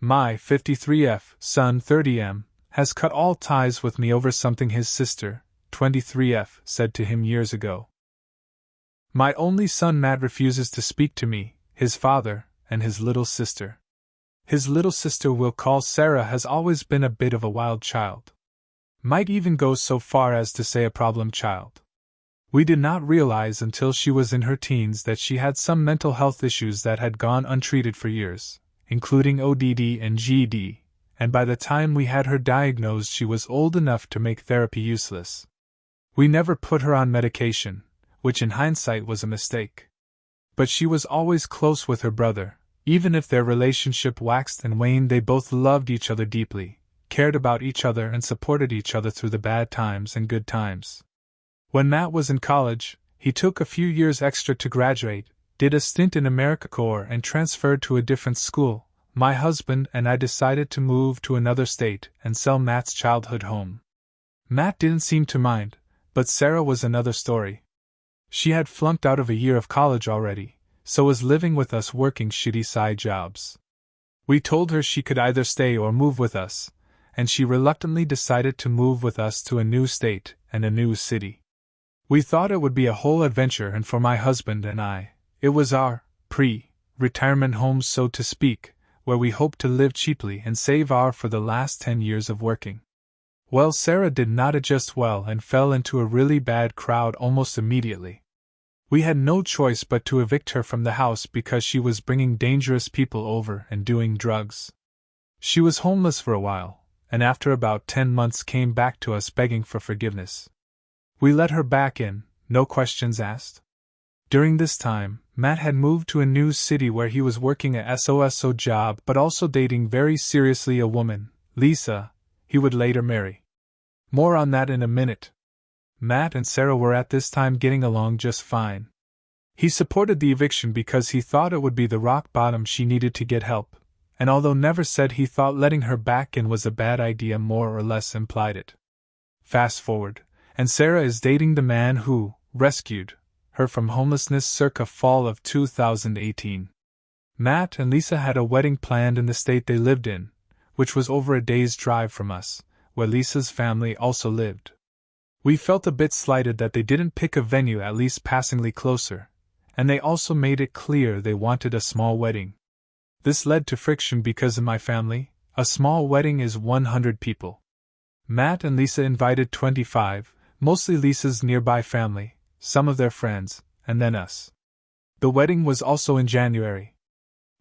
My 53F son 30M has cut all ties with me over something his sister, 23F, said to him years ago. My only son Matt refuses to speak to me, his father, and his little sister. His little sister we'll call Sarah has always been a bit of a wild child. Might even go so far as to say a problem child. We did not realize until she was in her teens that she had some mental health issues that had gone untreated for years, including ODD and GD, and by the time we had her diagnosed she was old enough to make therapy useless. We never put her on medication, which in hindsight was a mistake. But she was always close with her brother. Even if their relationship waxed and waned, they both loved each other deeply, cared about each other and supported each other through the bad times and good times. When Matt was in college, he took a few years extra to graduate, did a stint in AmeriCorps and transferred to a different school. My husband and I decided to move to another state and sell Matt's childhood home. Matt didn't seem to mind, but Sarah was another story. She had flunked out of a year of college already, so was living with us working shitty side jobs. We told her she could either stay or move with us, and she reluctantly decided to move with us to a new state and a new city. We thought it would be a whole adventure, and for my husband and I, it was our pre-retirement home, so to speak, where we hoped to live cheaply and save for the last 10 years of working. Well, Sarah did not adjust well and fell into a really bad crowd almost immediately. We had no choice but to evict her from the house because she was bringing dangerous people over and doing drugs. She was homeless for a while, and after about 10 months came back to us begging for forgiveness. We let her back in, no questions asked. During this time, Matt had moved to a new city where he was working a SOSO job but also dating very seriously a woman, Lisa, he would later marry. More on that in a minute. Matt and Sarah were at this time getting along just fine. He supported the eviction because he thought it would be the rock bottom she needed to get help, and although never said he thought letting her back in was a bad idea, more or less implied it. Fast forward, and Sarah is dating the man who rescued her from homelessness circa fall of 2018. Matt and Lisa had a wedding planned in the state they lived in, which was over a day's drive from us, where Lisa's family also lived. We felt a bit slighted that they didn't pick a venue at least passingly closer, and they also made it clear they wanted a small wedding. This led to friction because in my family, a small wedding is 100 people. Matt and Lisa invited 25, mostly Lisa's nearby family, some of their friends, and then us. The wedding was also in January.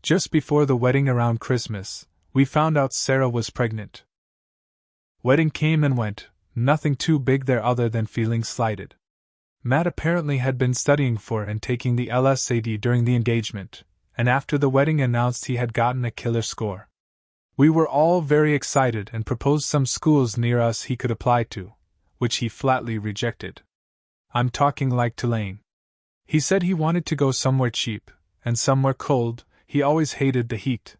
Just before the wedding, around Christmas, we found out Sarah was pregnant. Wedding came and went, nothing too big there other than feeling slighted. Matt apparently had been studying for and taking the LSAT during the engagement, and after the wedding announced he had gotten a killer score. We were all very excited and proposed some schools near us he could apply to, which he flatly rejected. I'm talking like Tulane. He said he wanted to go somewhere cheap, and somewhere cold. He always hated the heat.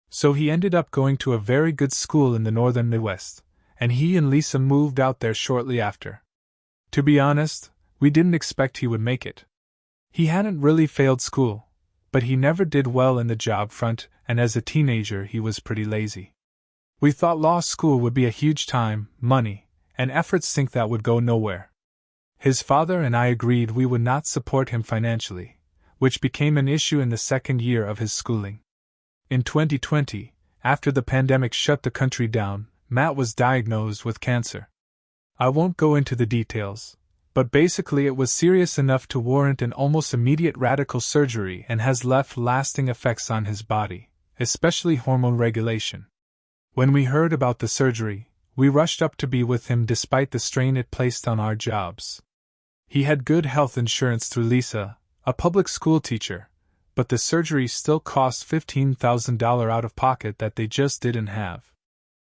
So he ended up going to a very good school in the northern Midwest, and he and Lisa moved out there shortly after. To be honest, we didn't expect he would make it. He hadn't really failed school, but he never did well in the job front, and as a teenager he was pretty lazy. We thought law school would be a huge time, money, and effort sink that would go nowhere. His father and I agreed we would not support him financially, which became an issue in the second year of his schooling. In 2020, after the pandemic shut the country down, Matt was diagnosed with cancer. I won't go into the details, but basically it was serious enough to warrant an almost immediate radical surgery and has left lasting effects on his body, especially hormone regulation. When we heard about the surgery, we rushed up to be with him despite the strain it placed on our jobs. He had good health insurance through Lisa, a public school teacher, but the surgery still cost $15,000 out of pocket that they just didn't have.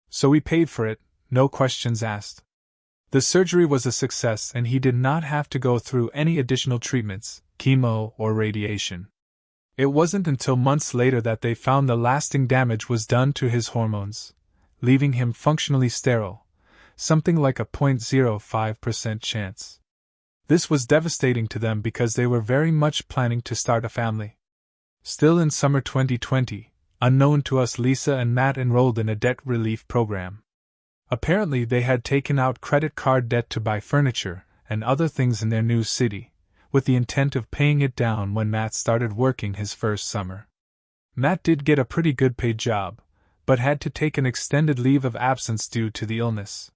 So we paid for it, no questions asked. The surgery was a success and he did not have to go through any additional treatments, chemo or radiation. It wasn't until months later that they found the lasting damage was done to his hormones, leaving him functionally sterile, something like a 0.05% chance. This was devastating to them because they were very much planning to start a family. Still, in summer 2020, Unknown to us, Lisa and Matt enrolled in a debt relief program. Apparently, they had taken out credit card debt to buy furniture and other things in their new city, with the intent of paying it down when Matt started working his first summer. Matt did get a pretty good paid job, but had to take an extended leave of absence due to the illness.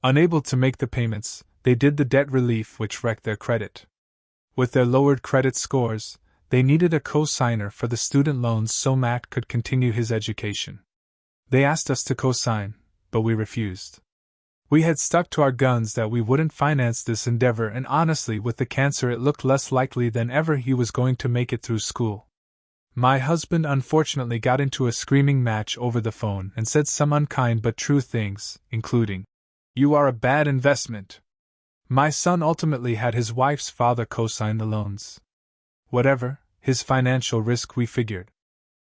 Unable to make the payments, they did the debt relief, which wrecked their credit. With their lowered credit scores, they needed a co-signer for the student loans so Matt could continue his education. They asked us to co-sign, but we refused. We had stuck to our guns that we wouldn't finance this endeavor, and honestly, with the cancer, it looked less likely than ever he was going to make it through school. My husband unfortunately got into a screaming match over the phone and said some unkind but true things, including, "You are a bad investment." My son ultimately had his wife's father co-sign the loans. Whatever his financial risk, we figured.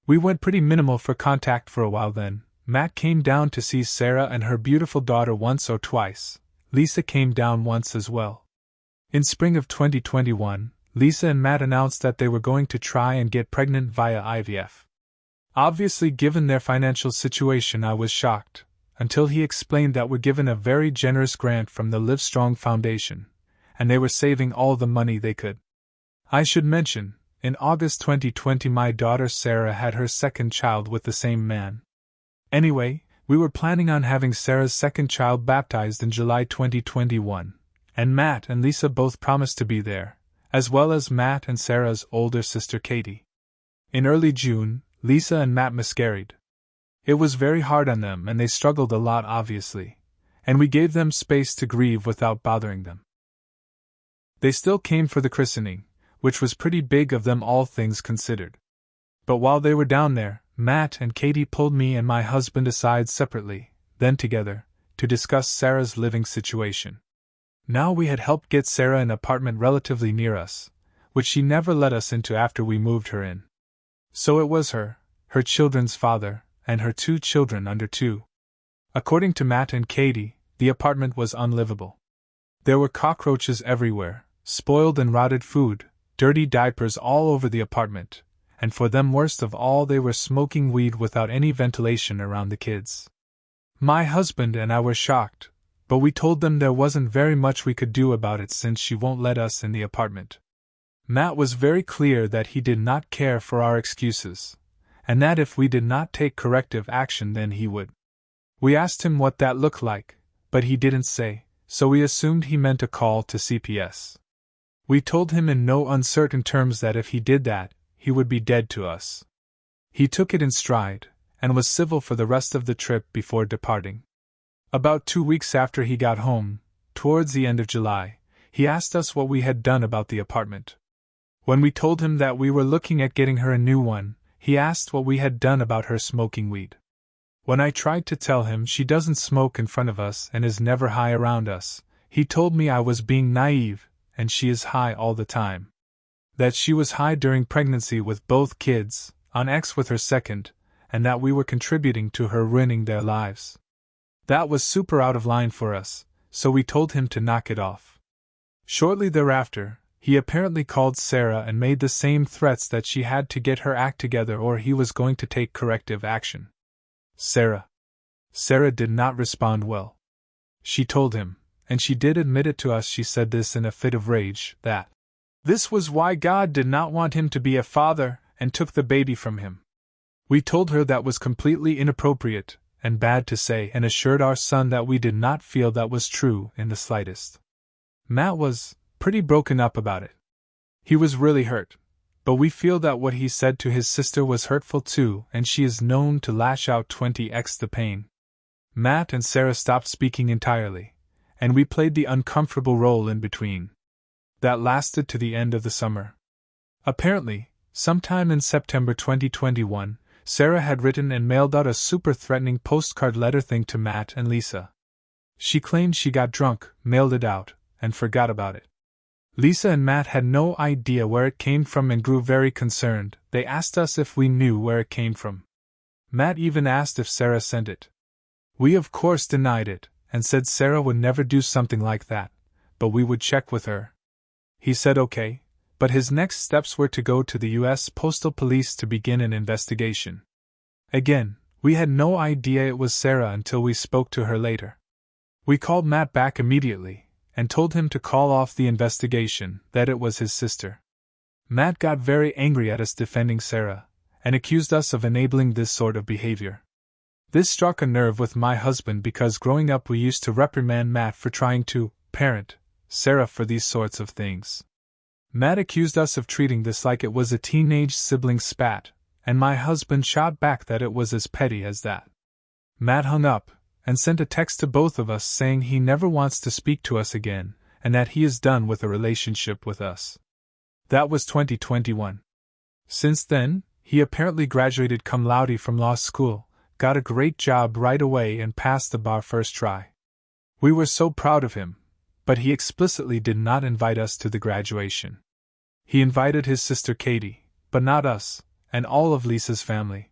We went pretty minimal for contact for a while then. Matt came down to see Sarah and her beautiful daughter once or twice. Lisa came down once as well. In spring of 2021, Lisa and Matt announced that they were going to try and get pregnant via IVF. Obviously, given their financial situation, I was shocked, until he explained that we're given a very generous grant from the Livestrong Foundation, and they were saving all the money they could. I should mention, in August 2020 my daughter Sarah had her second child with the same man. Anyway, we were planning on having Sarah's second child baptized in July 2021, and Matt and Lisa both promised to be there, as well as Matt and Sarah's older sister Katie. In early June, Lisa and Matt miscarried. It was very hard on them and they struggled a lot, obviously, and we gave them space to grieve without bothering them. They still came for the christening, which was pretty big of them, all things considered. But while they were down there, Matt and Katie pulled me and my husband aside separately, then together, to discuss Sarah's living situation. Now we had helped get Sarah an apartment relatively near us, which she never let us into after we moved her in. So it was her children's father, and her 2 children under 2. According to Matt and Katie, the apartment was unlivable. There were cockroaches everywhere, spoiled and rotted food, dirty diapers all over the apartment, and for them, worst of all, they were smoking weed without any ventilation around the kids. My husband and I were shocked, but we told them there wasn't very much we could do about it since she won't let us in the apartment. Matt was very clear that he did not care for our excuses, and that if we did not take corrective action then he would. We asked him what that looked like, but he didn't say, so we assumed he meant a call to CPS. We told him in no uncertain terms that if he did that, he would be dead to us. He took it in stride, and was civil for the rest of the trip before departing. About 2 weeks after he got home, towards the end of July, he asked us what we had done about the apartment. When we told him that we were looking at getting her a new one, he asked what we had done about her smoking weed. When I tried to tell him she doesn't smoke in front of us and is never high around us, he told me I was being naive, and she is high all the time. That she was high during pregnancy with both kids, on X with her second, and that we were contributing to her ruining their lives. That was super out of line for us, so we told him to knock it off. Shortly thereafter, he apparently called Sarah and made the same threats that she had to get her act together or he was going to take corrective action. Sarah did not respond well. She told him, and she did admit it to us, she said this in a fit of rage, that this was why God did not want him to be a father and took the baby from him. We told her that was completely inappropriate and bad to say and assured our son that we did not feel that was true in the slightest. Matt was pretty broken up about it. He was really hurt, but we feel that what he said to his sister was hurtful too, and she is known to lash out 20x the pain. Matt and Sarah stopped speaking entirely, and we played the uncomfortable role in between. That lasted to the end of the summer. Apparently, sometime in September 2021, Sarah had written and mailed out a super threatening postcard letter thing to Matt and Lisa. She claimed she got drunk, mailed it out, and forgot about it. Lisa and Matt had no idea where it came from and grew very concerned. They asked us if we knew where it came from. Matt even asked if Sarah sent it. We of course denied it, and said Sarah would never do something like that, but we would check with her. He said okay, but his next steps were to go to the U.S. Postal Police to begin an investigation. Again, we had no idea it was Sarah until we spoke to her later. We called Matt back immediately, and told him to call off the investigation, that it was his sister. Matt got very angry at us defending Sarah, and accused us of enabling this sort of behavior. This struck a nerve with my husband because growing up we used to reprimand Matt for trying to parent Sarah for these sorts of things. Matt accused us of treating this like it was a teenage sibling spat, and my husband shot back that it was as petty as that. Matt hung up, and sent a text to both of us saying he never wants to speak to us again, and that he is done with a relationship with us. That was 2021. Since then, he apparently graduated cum laude from law school, got a great job right away and passed the bar first try. We were so proud of him, but he explicitly did not invite us to the graduation. He invited his sister Katie, but not us, and all of Lisa's family.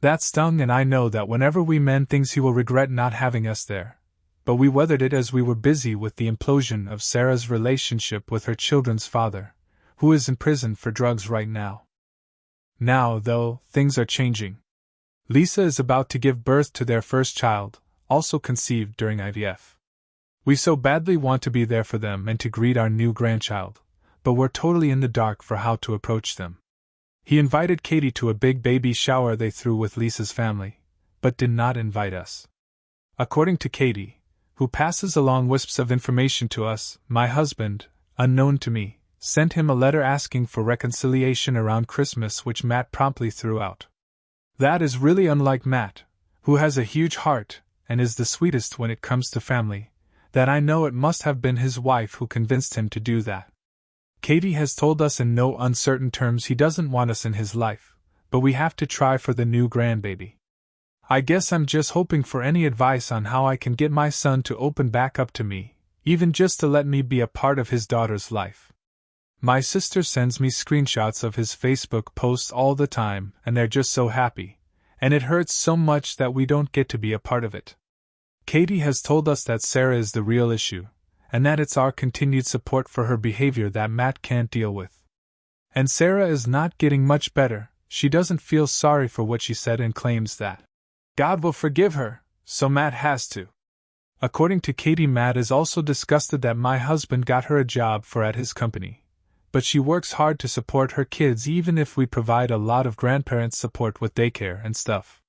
That stung, and I know that whenever we mend things he will regret not having us there, but we weathered it as we were busy with the implosion of Sarah's relationship with her children's father, who is in prison for drugs right now. Now, though, things are changing. Lisa is about to give birth to their first child, also conceived during IVF. We so badly want to be there for them and to greet our new grandchild, but we're totally in the dark for how to approach them. He invited Katie to a big baby shower they threw with Lisa's family, but did not invite us. According to Katie, who passes along wisps of information to us, my husband, unknown to me, sent him a letter asking for reconciliation around Christmas, which Matt promptly threw out. That is really unlike Matt, who has a huge heart and is the sweetest when it comes to family, that I know it must have been his wife who convinced him to do that. Katie has told us in no uncertain terms he doesn't want us in his life, but we have to try for the new grandbaby. I guess I'm just hoping for any advice on how I can get my son to open back up to me, even just to let me be a part of his daughter's life. My sister sends me screenshots of his Facebook posts all the time, and they're just so happy, and it hurts so much that we don't get to be a part of it. Katie has told us that Sarah is the real issue, and that it's our continued support for her behavior that Matt can't deal with. And Sarah is not getting much better. She doesn't feel sorry for what she said and claims that God will forgive her, so Matt has to. According to Katie, Matt is also disgusted that my husband got her a job at his company, but she works hard to support her kids even if we provide a lot of grandparents support with daycare and stuff.